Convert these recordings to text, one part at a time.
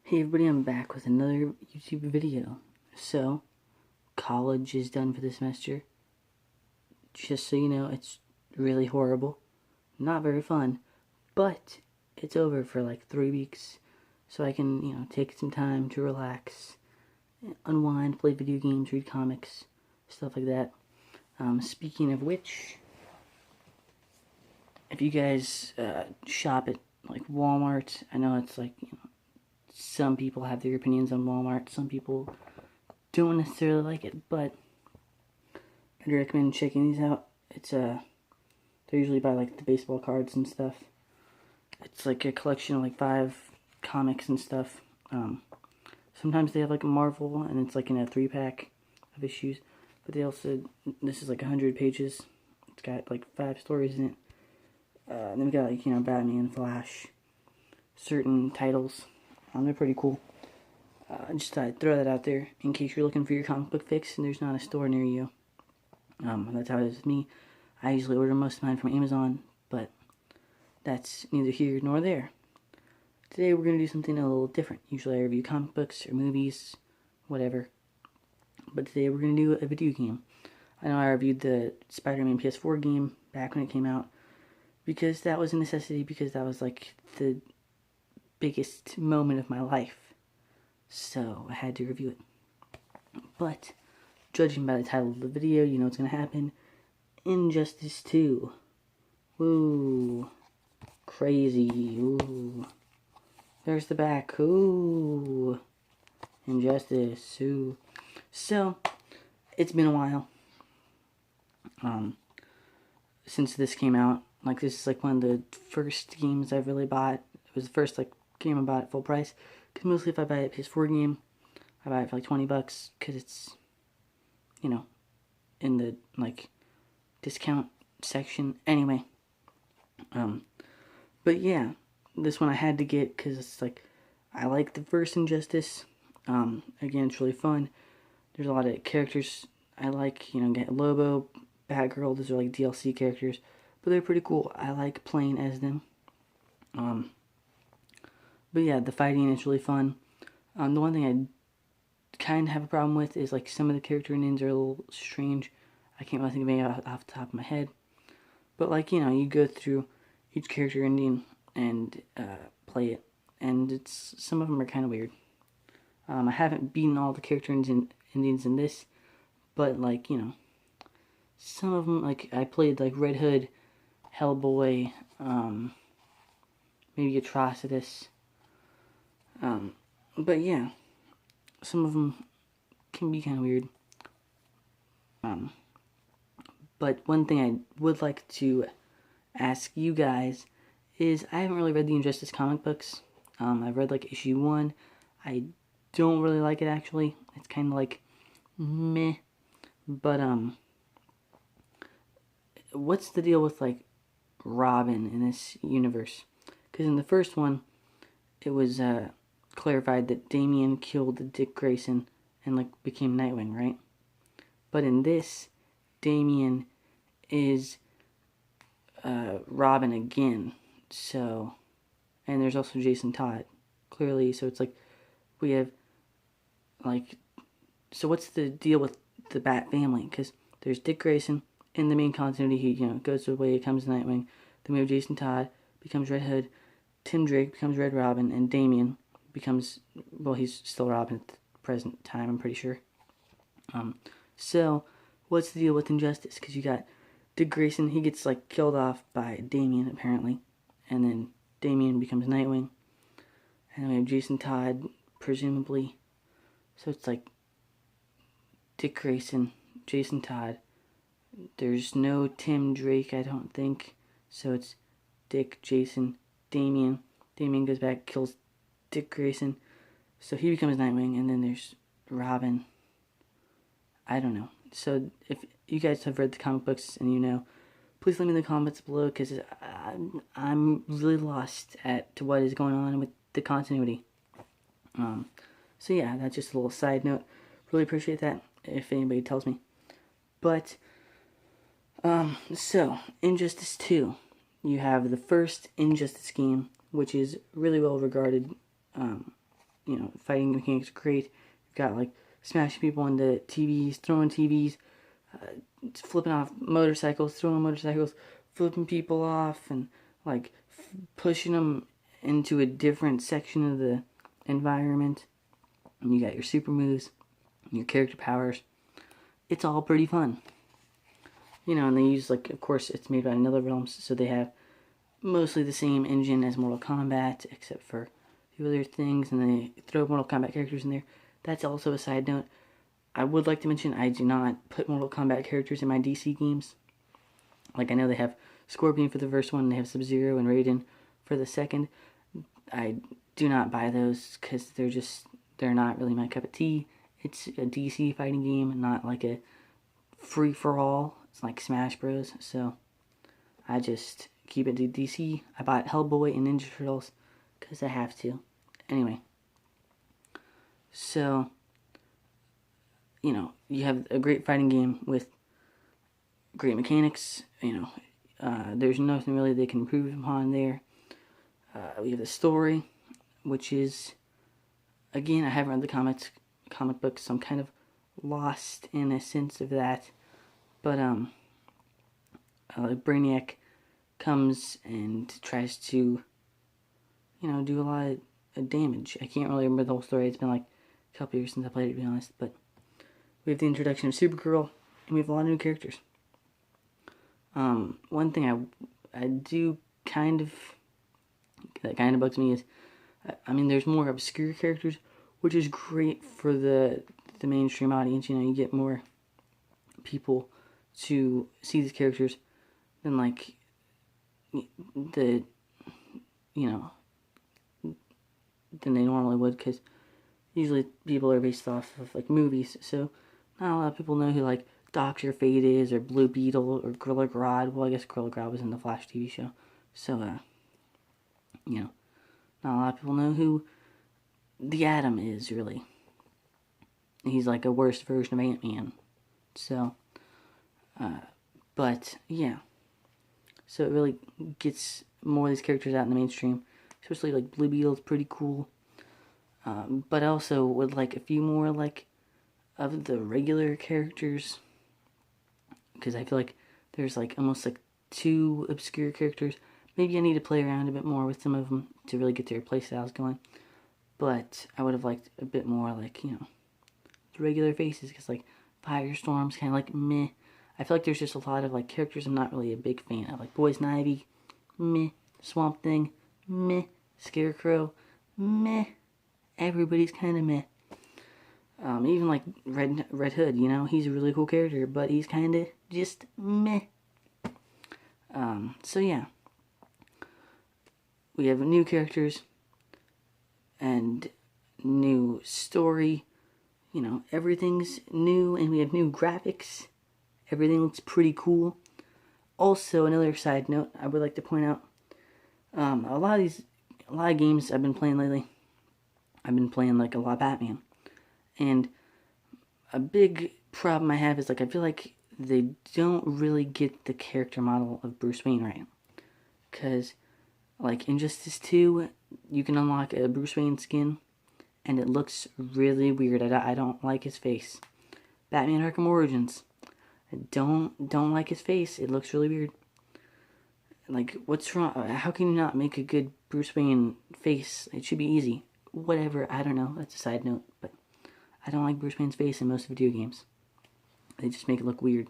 Hey everybody, I'm back with another YouTube video. So, college is done for the semester. Just so you know, it's really horrible. Not very fun. But, it's over for like 3 weeks. So I can, take some time to relax, unwind, play video games, read comics, stuff like that. Speaking of which, if you guys shop at like Walmart, I know it's like, some people have their opinions on Walmart, some people don't necessarily like it, but I'd recommend checking these out. It's they're usually by like the baseball cards and stuff. It's like a collection of like 5 comics and stuff. Sometimes they have like a Marvel, and it's like in a 3-pack of issues. But they also, this is like 100 pages. It's got like 5 stories in it. And then we got like Batman, Flash, certain titles. They're pretty cool. Just thought I'd throw that out there in case you're looking for your comic book fix and there's not a store near you. That's how it is with me. I usually order most of mine from Amazon, but that's neither here nor there. Today we're going to do something a little different. Usually I review comic books or movies, whatever. But today we're going to do a video game. I know I reviewed the Spider-Man PS4 game back when it came out, because that was a necessity, because that was like the biggest moment of my life. So I had to review it. But judging by the title of the video, you know what's going to happen. Injustice 2. Woo. Crazy. Ooh. There's the back. Ooh. Injustice. Ooh. So, it's been a while. Since this came out. Like, this is like one of the first games I've really bought. It was the first like game I bought at full price. Because mostly if I buy a PS4 game, I buy it for like $20. Because it's, in the like discount section. Anyway. But yeah, this one I had to get because it's like, I like the first Injustice. Again, it's really fun. There's a lot of characters I like. Get Lobo, Batgirl. Those are like DLC characters, but they're pretty cool. I like playing as them. But yeah, the fighting is really fun. The one thing I kind of have a problem with is like some of the character names are a little strange. I can't really think of any off the top of my head. But like, you go through each character ending and play it, and some of them are kind of weird. I haven't beaten all the character endings in this, but like, some of them, like I played like Red Hood, Hellboy, maybe Atrocitus. But yeah, some of them can be kind of weird. But one thing I would like to ask you guys is, I haven't really read the Injustice comic books. I've read like issue 1. I don't really like it, actually. It's kind of like meh. But what's the deal with like Robin in this universe? Because in the first one, it was clarified that Damian killed Dick Grayson and like became Nightwing, right? But in this, Damian is Robin again. So, and there's also Jason Todd, clearly. So it's like we have like, so what's the deal with the Bat family? Because there's Dick Grayson in the main continuity. He goes away, becomes Nightwing. Then we have Jason Todd becomes Red Hood. Tim Drake becomes Red Robin, and Damian becomes, well, he's still Robin at the present time, I'm pretty sure. So, what's the deal with Injustice? Because you got Dick Grayson, he gets, like, killed off by Damian, apparently. And then Damian becomes Nightwing. And then we have Jason Todd, presumably. So it's like Dick Grayson, Jason Todd. There's no Tim Drake, I don't think. So it's Dick, Jason, Damian. Damian goes back, kills Dick Grayson. So he becomes Nightwing, and then there's Robin. I don't know. So if you guys have read the comic books and you know, please let me in the comments below, because I'm really lost to what is going on with the continuity. So yeah, that's just a little side note. Really appreciate that if anybody tells me. But, so, Injustice 2. You have the first Injustice game, which is really well regarded. fighting mechanics are great. You've got, like, smashing people into TVs, throwing TVs, flipping off motorcycles, throwing motorcycles, flipping people off, and, like, pushing them into a different section of the environment. And you got your super moves, your character powers. It's all pretty fun. And they use, like, of course, it's made by Another Realms, so they have mostly the same engine as Mortal Kombat, except for a few other things, and they throw Mortal Kombat characters in there. That's also a side note. I would like to mention I do not put Mortal Kombat characters in my DC games. Like, I know they have Scorpion for the first one, and they have Sub-Zero and Raiden for the second. I do not buy those because they're not really my cup of tea. It's a DC fighting game, not like a free-for-all. It's like Smash Bros. So I just keep it to DC. I bought Hellboy and Ninja Turtles because I have to. Anyway, so, you have a great fighting game with great mechanics. There's nothing really they can improve upon there. We have the story, which is, again, I haven't read the comic books, so I'm kind of lost in a sense of that. But Brainiac comes and tries to, do a lot of damage. I can't really remember the whole story. It's been like a couple years since I played it, to be honest. But we have the introduction of Supergirl, and we have a lot of new characters. One thing I do that kind of bugs me is, there's more obscure characters, which is great for the mainstream audience. You get more people to see these characters than, like, than they normally would, because usually people are based off of, like, movies, so not a lot of people know who, like, Dr. Fate is, or Blue Beetle, or Gorilla Grodd. Well, I guess Gorilla Grodd was in the Flash TV show, so, not a lot of people know who the Atom is, really. He's like a worse version of Ant-Man, so, but, yeah. So it really gets more of these characters out in the mainstream. Especially, like, Blue Beetle's pretty cool. But also would like a few more, like, of the regular characters. Because I feel like there's, like, almost, like, 2 obscure characters. Maybe I need to play around a bit more with some of them to really get their playstyles going. But I would have liked a bit more, like, the regular faces. Because, like, Firestorm's kind of, like, meh. I feel like there's just a lot of, like, characters I'm not really a big fan of. Like, Poison Ivy, meh. Swamp Thing, meh. Scarecrow, meh. Everybody's kind of meh. Even, like, Red Hood, he's a really cool character, but he's kind of just meh. So, yeah. We have new characters and new story. Everything's new, and we have new graphics. Everything looks pretty cool. Also, another side note I would like to point out, a lot of games I've been playing lately, I've been playing, like, a lot of Batman. And a big problem I have is, like, I feel like they don't really get the character model of Bruce Wayne right. Because, like, Injustice 2, you can unlock a Bruce Wayne skin, and it looks really weird. I don't like his face. Batman Arkham Origins, I don't like his face. It looks really weird. Like, what's wrong? How can you not make a good Bruce Wayne face? It should be easy. Whatever, I don't know. That's a side note, but I don't like Bruce Wayne's face in most video games. They just make it look weird.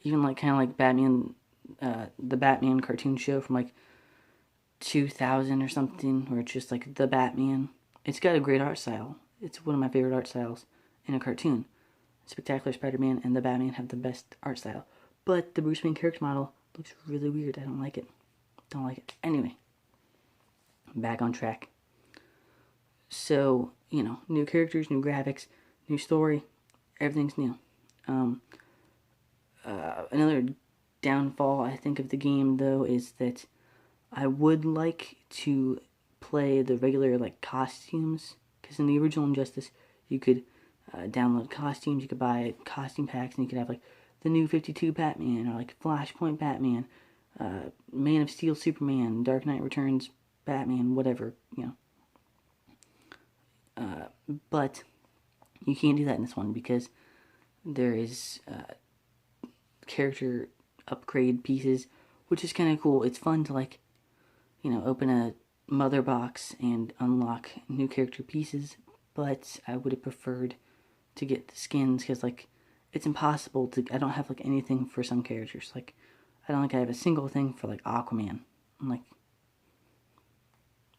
Even, like, kind of like Batman, the Batman cartoon show from, like, 2000 or something, where it's just, like, the Batman. It's got a great art style. It's one of my favorite art styles in a cartoon. Spectacular Spider-Man and the Batman have the best art style. But the Bruce Wayne character model looks really weird. I don't like it. Anyway, back on track. So, new characters, new graphics, new story. Everything's new. Another downfall, I think, of the game, though, is that I would like to play the regular, like, costumes. Because in the original Injustice, you could download costumes, you could buy costume packs, and you could have, like, the new 52 Batman, or, like, Flashpoint Batman, Man of Steel Superman, Dark Knight Returns Batman, whatever, But you can't do that in this one because there is character upgrade pieces, which is kind of cool. It's fun to, like, open a mother box and unlock new character pieces, but I would have preferred to get the skins because, like, it's impossible to. I don't have, like, anything for some characters. Like, I don't think I have a single thing for, like, Aquaman. Like,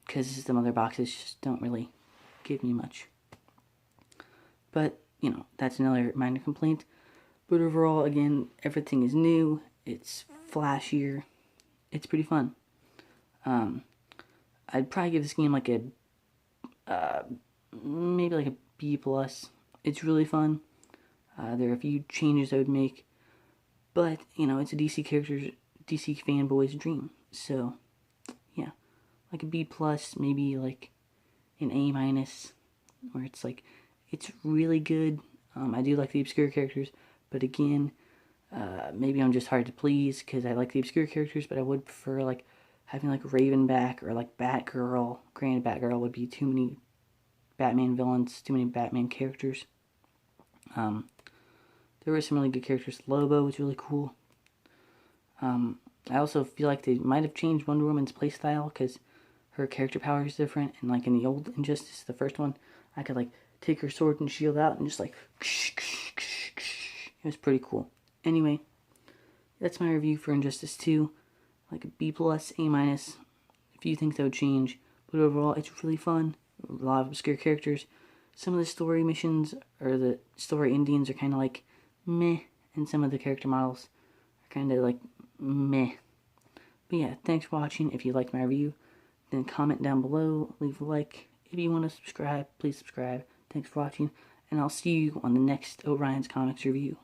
because the mother boxes just don't really give me much. But, that's another minor complaint. But overall, again, everything is new. It's flashier. It's pretty fun. I'd probably give this game like a maybe like a B+. It's really fun. There are a few changes I would make, but it's a DC fanboy's dream. So yeah, like a B+, maybe like an A-, where it's like it's really good. I do like the obscure characters, but again, maybe I'm just hard to please because I like the obscure characters, but I would prefer like having like Raven back or like Batgirl. Granted, Batgirl would be too many Batman villains, too many Batman characters. There were some really good characters. Lobo was really cool. I also feel like they might have changed Wonder Woman's playstyle because her character power is different. And like in the old Injustice, the first one, I could like take her sword and shield out and just like it was pretty cool. Anyway, that's my review for Injustice 2. Like a B+, A-. A few things I would change, but overall it's really fun. A lot of obscure characters. Some of the story missions or the story endings are kind of like meh, and some of the character models are kind of like meh. But yeah, thanks for watching. If you liked my review, then comment down below, leave a like. If you want to subscribe, please subscribe. Thanks for watching, and I'll see you on the next Orion's Comics review.